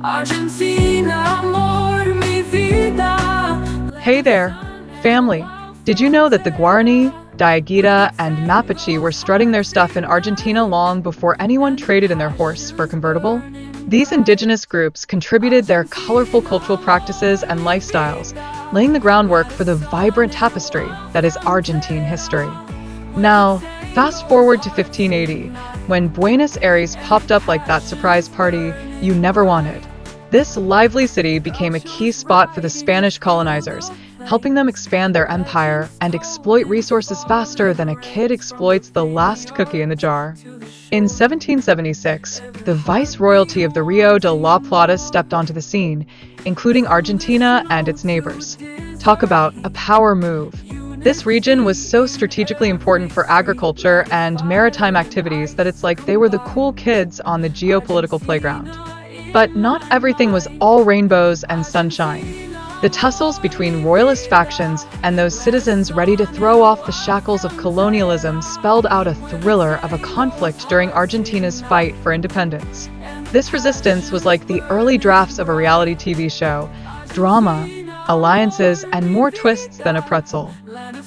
Argentina, amor, mi vida. Hey there, family. Did you know that the Guarani, Diaguita, and Mapuche were strutting their stuff in Argentina long before anyone traded in their horse for a convertible? These indigenous groups contributed their colorful cultural practices and lifestyles, laying the groundwork for the vibrant tapestry that is Argentine history. Now, fast forward to 1580, when Buenos Aires popped up like that surprise party you never wanted. This lively city became a key spot for the Spanish colonizers, helping them expand their empire and exploit resources faster than a kid exploits the last cookie in the jar. In 1776, the viceroyalty of the Rio de la Plata stepped onto the scene, including Argentina and its neighbors. Talk about a power move. This region was so strategically important for agriculture and maritime activities that it's like they were the cool kids on the geopolitical playground. But not everything was all rainbows and sunshine. The tussles between royalist factions and those citizens ready to throw off the shackles of colonialism spelled out a thriller of a conflict during Argentina's fight for independence. This resistance was like the early drafts of a reality TV show: drama, alliances, and more twists than a pretzel.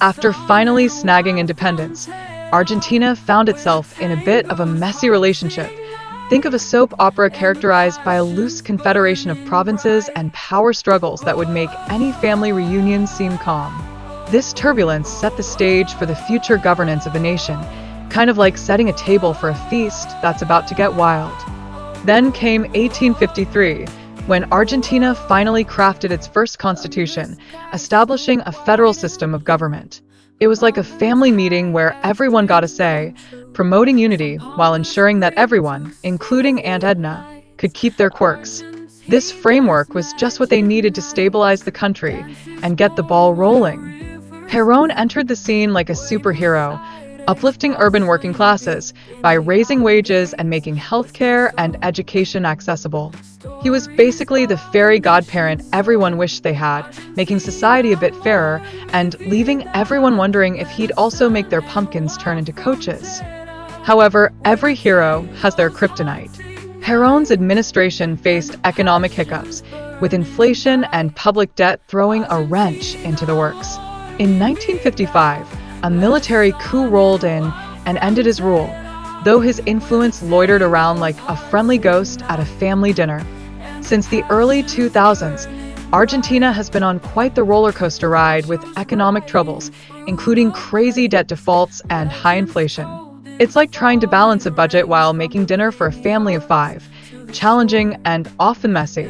After finally snagging independence, Argentina found itself in a bit of a messy relationship. Think of a soap opera characterized by a loose confederation of provinces and power struggles that would make any family reunion seem calm. This turbulence set the stage for the future governance of the nation, kind of like setting a table for a feast that's about to get wild. Then came 1853, when Argentina finally crafted its first constitution, establishing a federal system of government. It was like a family meeting where everyone got a say, promoting unity while ensuring that everyone, including Aunt Edna, could keep their quirks. This framework was just what they needed to stabilize the country and get the ball rolling. Perón entered the scene like a superhero, uplifting urban working classes by raising wages and making healthcare and education accessible. He was basically the fairy godparent everyone wished they had, making society a bit fairer and leaving everyone wondering if he'd also make their pumpkins turn into coaches. However, every hero has their kryptonite. Perón's administration faced economic hiccups, with inflation and public debt throwing a wrench into the works. In 1955, a military coup rolled in and ended his rule, though his influence loitered around like a friendly ghost at a family dinner. Since the early 2000s, Argentina has been on quite the roller coaster ride with economic troubles, including crazy debt defaults and high inflation. It's like trying to balance a budget while making dinner for a family of 5, challenging and often messy.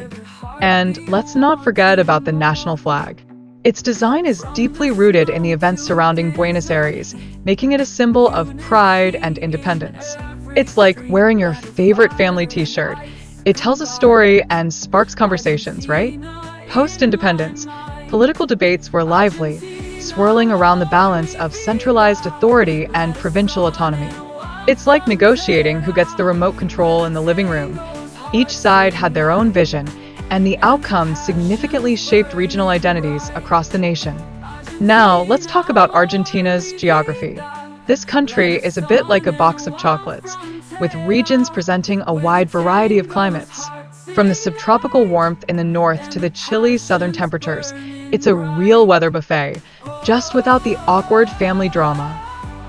And let's not forget about the national flag. Its design is deeply rooted in the events surrounding Buenos Aires, making it a symbol of pride and independence. It's like wearing your favorite family t-shirt. It tells a story and sparks conversations, right? Post-independence, political debates were lively, swirling around the balance of centralized authority and provincial autonomy. It's like negotiating who gets the remote control in the living room. Each side had their own vision, and the outcome significantly shaped regional identities across the nation. Now, let's talk about Argentina's geography. This country is a bit like a box of chocolates, with regions presenting a wide variety of climates. From the subtropical warmth in the north to the chilly southern temperatures, it's a real weather buffet, just without the awkward family drama.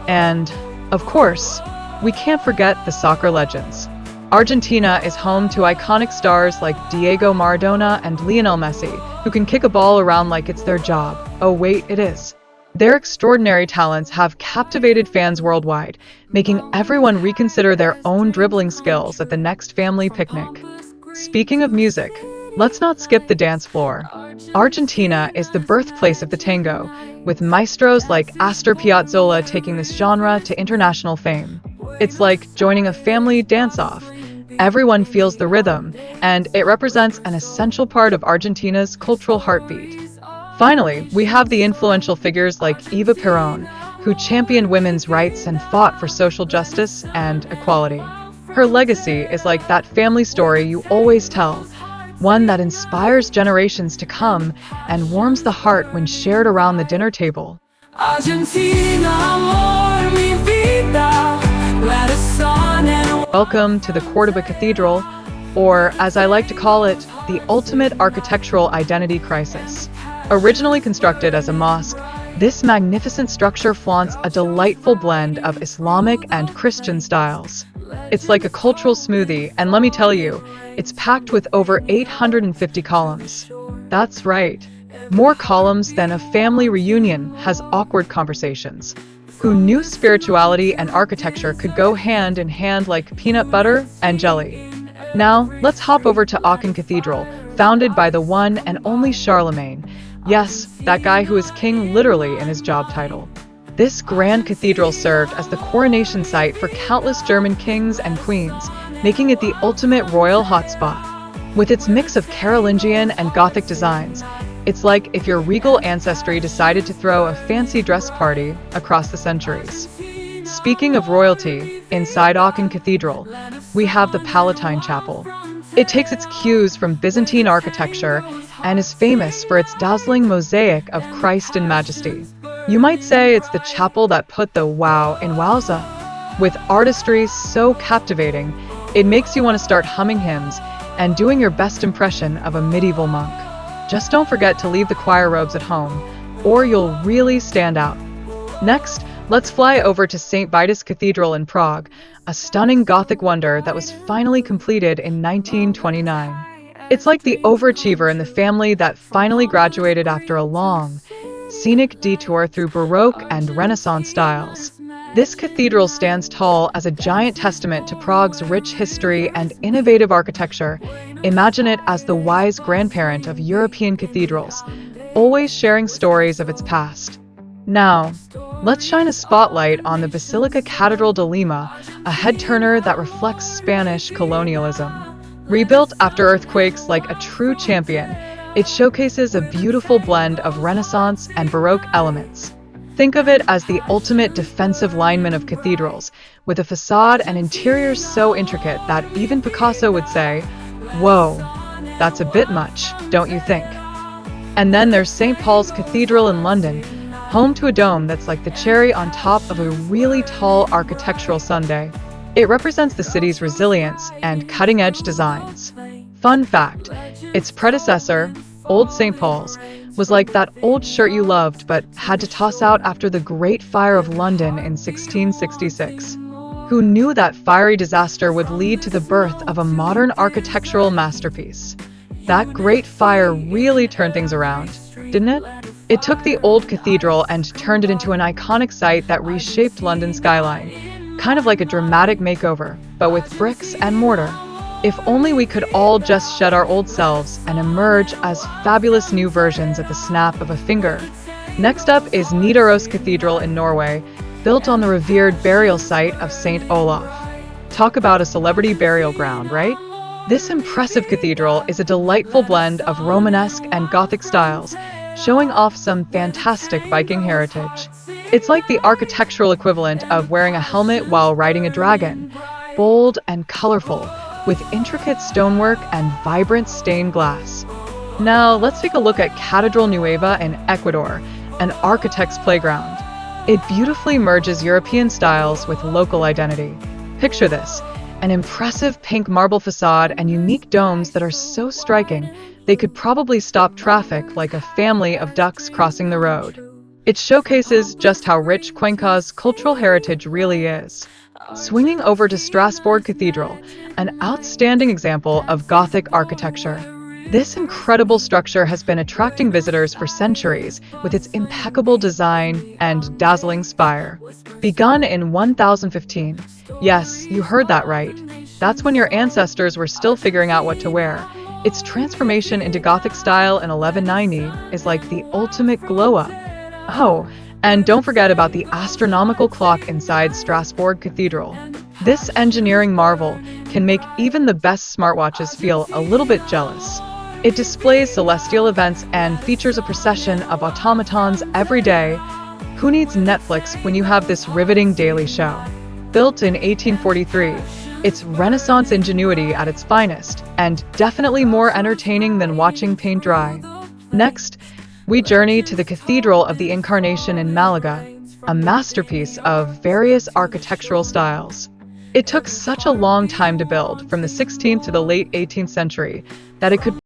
And, of course, we can't forget the soccer legends. Argentina is home to iconic stars like Diego Maradona and Lionel Messi, who can kick a ball around like it's their job. Oh wait, it is. Their extraordinary talents have captivated fans worldwide, making everyone reconsider their own dribbling skills at the next family picnic. Speaking of music, let's not skip the dance floor. Argentina is the birthplace of the tango, with maestros like Astor Piazzolla taking this genre to international fame. It's like joining a family dance-off. Everyone feels the rhythm, and it represents an essential part of Argentina's cultural heartbeat. Finally, we have the influential figures like Eva Perón, who championed women's rights and fought for social justice and equality. Her legacy is like that family story you always tell, one that inspires generations to come and warms the heart when shared around the dinner table. Argentina, amor, mi vida. Let us on and Welcome to the Cordoba Cathedral, or as I like to call it, the ultimate architectural identity crisis. Originally constructed as a mosque, this magnificent structure flaunts a delightful blend of Islamic and Christian styles. It's like a cultural smoothie, and let me tell you, it's packed with over 850 columns. That's right. More columns than a family reunion has awkward conversations. Who knew spirituality and architecture could go hand in hand like peanut butter and jelly? Now, let's hop over to Aachen Cathedral, founded by the one and only Charlemagne. Yes, that guy who is king literally in his job title. This grand cathedral served as the coronation site for countless German kings and queens, making it the ultimate royal hotspot. With its mix of Carolingian and Gothic designs, it's like if your regal ancestry decided to throw a fancy dress party across the centuries. Speaking of royalty, inside Aachen Cathedral, we have the Palatine Chapel. It takes its cues from Byzantine architecture and is famous for its dazzling mosaic of Christ in Majesty. You might say it's the chapel that put the wow in wowza. With artistry so captivating, it makes you want to start humming hymns and doing your best impression of a medieval monk. Just don't forget to leave the choir robes at home, or you'll really stand out. Next, let's fly over to St. Vitus Cathedral in Prague, a stunning Gothic wonder that was finally completed in 1929. It's like the overachiever in the family that finally graduated after a long, scenic detour through Baroque and Renaissance styles. This cathedral stands tall as a giant testament to Prague's rich history and innovative architecture. Imagine it as the wise grandparent of European cathedrals, always sharing stories of its past. Now, let's shine a spotlight on the Basilica Catedral de Lima, a head-turner that reflects Spanish colonialism. Rebuilt after earthquakes like a true champion, it showcases a beautiful blend of Renaissance and Baroque elements. Think of it as the ultimate defensive lineman of cathedrals, with a facade and interiors so intricate that even Picasso would say, "Whoa, that's a bit much, don't you think?" And then there's St. Paul's Cathedral in London, home to a dome that's like the cherry on top of a really tall architectural sundae. It represents the city's resilience and cutting-edge designs. Fun fact, its predecessor, Old St. Paul's, was like that old shirt you loved but had to toss out after the Great Fire of London in 1666. Who knew that fiery disaster would lead to the birth of a modern architectural masterpiece? That Great Fire really turned things around, didn't it? It took the old cathedral and turned it into an iconic site that reshaped London's skyline, kind of like a dramatic makeover, but with bricks and mortar. If only we could all just shed our old selves and emerge as fabulous new versions at the snap of a finger. Next up is Nidaros Cathedral in Norway, built on the revered burial site of St. Olaf. Talk about a celebrity burial ground, right? This impressive cathedral is a delightful blend of Romanesque and Gothic styles, showing off some fantastic Viking heritage. It's like the architectural equivalent of wearing a helmet while riding a dragon, bold and colorful, with intricate stonework and vibrant stained glass. Now, let's take a look at Catedral Nueva in Ecuador, an architect's playground. It beautifully merges European styles with local identity. Picture this, an impressive pink marble facade and unique domes that are so striking, they could probably stop traffic like a family of ducks crossing the road. It showcases just how rich Cuenca's cultural heritage really is. Swinging over to Strasbourg Cathedral, an outstanding example of Gothic architecture. This incredible structure has been attracting visitors for centuries with its impeccable design and dazzling spire. Begun in 1015. Yes, you heard that right. That's when your ancestors were still figuring out what to wear. Its transformation into Gothic style in 1190 is like the ultimate glow-up. Oh, and don't forget about the astronomical clock inside Strasbourg Cathedral. This engineering marvel can make even the best smartwatches feel a little bit jealous. It displays celestial events and features a procession of automatons every day. Who needs Netflix when you have this riveting daily show? Built in 1843, it's Renaissance ingenuity at its finest, and definitely more entertaining than watching paint dry. Next, we journey to the Cathedral of the Incarnation in Malaga, a masterpiece of various architectural styles. It took such a long time to build, from the 16th to the late 18th century, that it could